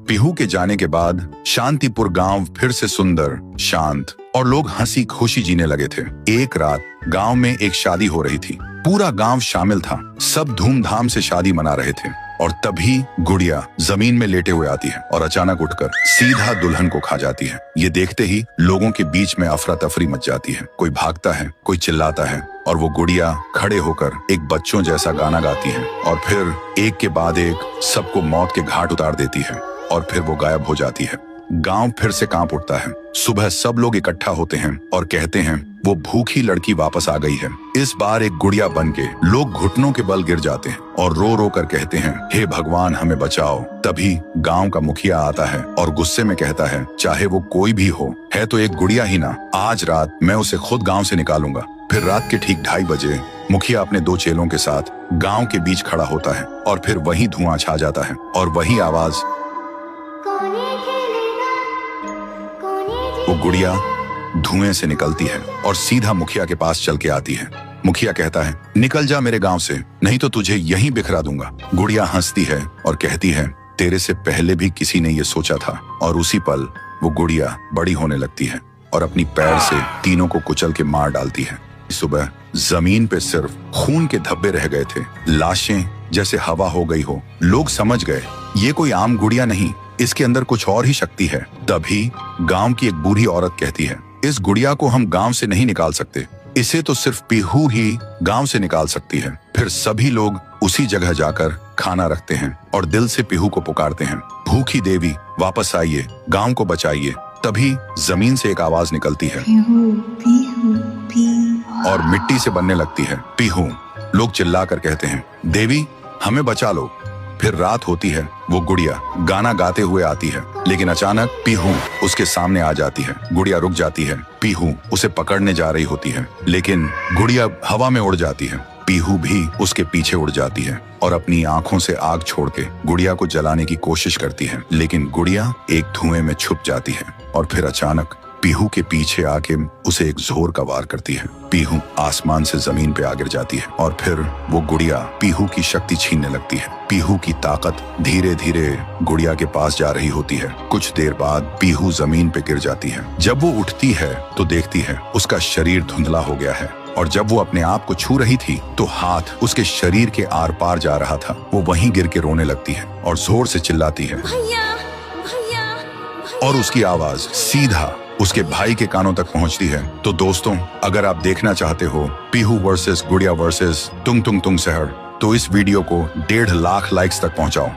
पीहू के जाने के बाद शांतिपुर गांव फिर से सुंदर, शांत और लोग हंसी खुशी जीने लगे थे। एक रात गांव में एक शादी हो रही थी। पूरा गांव शामिल था। सब धूमधाम से शादी मना रहे थे और तभी गुड़िया जमीन में लेटे हुए आती है और अचानक उठकर सीधा दुल्हन को खा जाती है। ये देखते ही लोगों के बीच में अफरा तफरी मच जाती है। कोई भागता है, कोई चिल्लाता है और वो गुड़िया खड़े होकर एक बच्चों जैसा गाना गाती है और फिर एक के बाद एक सबको मौत के घाट उतार देती है और फिर वो गायब हो जाती है। गांव फिर से कांप उठता है। सुबह सब लोग इकट्ठा होते हैं और कहते हैं वो भूखी लड़की वापस आ गई है। इस बार एक गुड़िया बन के लोग घुटनों के बल गिर जाते हैं और रो रो कर कहते हैं, हे भगवान हमें बचाओ। तभी गांव का मुखिया आता है और गुस्से में कहता है, चाहे वो कोई भी हो, है तो एक गुड़िया ही ना, आज रात मैं उसे खुद गांव से निकालूंगा। फिर रात के ठीक 2:30 बजे मुखिया अपने 2 चेलों के साथ गांव के बीच खड़ा होता है और फिर वही धुआं छा जाता है और वही आवाज। वो गुड़िया धुएं से निकलती है और सीधा मुखिया के पास चल के आती है। मुखिया कहता है, निकल जा मेरे गांव से, नहीं तो तुझे यहीं बिखरा दूंगा। गुड़िया हंसती है और कहती है, तेरे से पहले भी किसी ने ये सोचा था। और उसी पल वो गुड़िया बड़ी होने लगती है और अपनी पैर से तीनों को कुचल के मार डालती है। सुबह जमीन पे सिर्फ खून के धब्बे रह गए थे, लाशें जैसे हवा हो गई हो। लोग समझ गए ये कोई आम गुड़िया नहीं, इसके अंदर कुछ और ही शक्ति है। तभी गांव की एक बूढ़ी औरत कहती है, इस गुड़िया को हम गांव से नहीं निकाल सकते, इसे तो सिर्फ पीहू ही गांव से निकाल सकती है। फिर सभी लोग उसी जगह जाकर खाना रखते हैं और दिल से पीहू को पुकारते हैं, भूखी देवी वापस आइए, गांव को बचाइए। तभी जमीन से एक आवाज निकलती है पीहू, पीहू, पीहू। और मिट्टी से बनने लगती है पीहू। लोग चिल्लाकर कहते हैं, देवी हमें बचा लो। फिर रात होती है। वो गुड़िया गाना गाते हुए आती है, लेकिन अचानक पीहू उसके सामने आ जाती है। गुड़िया रुक जाती है। पीहू उसे पकड़ने जा रही होती है, लेकिन गुड़िया हवा में उड़ जाती है। पीहू भी उसके पीछे उड़ जाती है और अपनी आंखों से आग छोड़ के गुड़िया को जलाने की कोशिश करती है, लेकिन गुड़िया एक धुएं में छुप जाती है और फिर अचानक पीहू के पीछे आके उसे एक जोर का वार करती है। पीहू आसमान से जमीन पे आ गिर जाती है और फिर वो गुड़िया पीहू की शक्ति छीनने लगती है। पीहू की ताकत धीरे धीरे गुड़िया के पास जा रही होती है। कुछ देर बाद पीहू जमीन पे गिर जाती है। जब वो उठती है तो देखती है उसका शरीर धुंधला हो गया है और जब वो अपने आप को छू रही थी तो हाथ उसके शरीर के आर पार जा रहा था। वो वहीं गिर के रोने लगती है और जोर से चिल्लाती है, भैया, भैया, भैया। और उसकी आवाज सीधा उसके भाई के कानों तक पहुंचती है। तो दोस्तों, अगर आप देखना चाहते हो पीहू वर्सेस गुड़िया वर्सेस तुंग तुंग तुंग सहर, तो इस वीडियो को 1.5 लाख लाइक्स तक पहुंचाओ।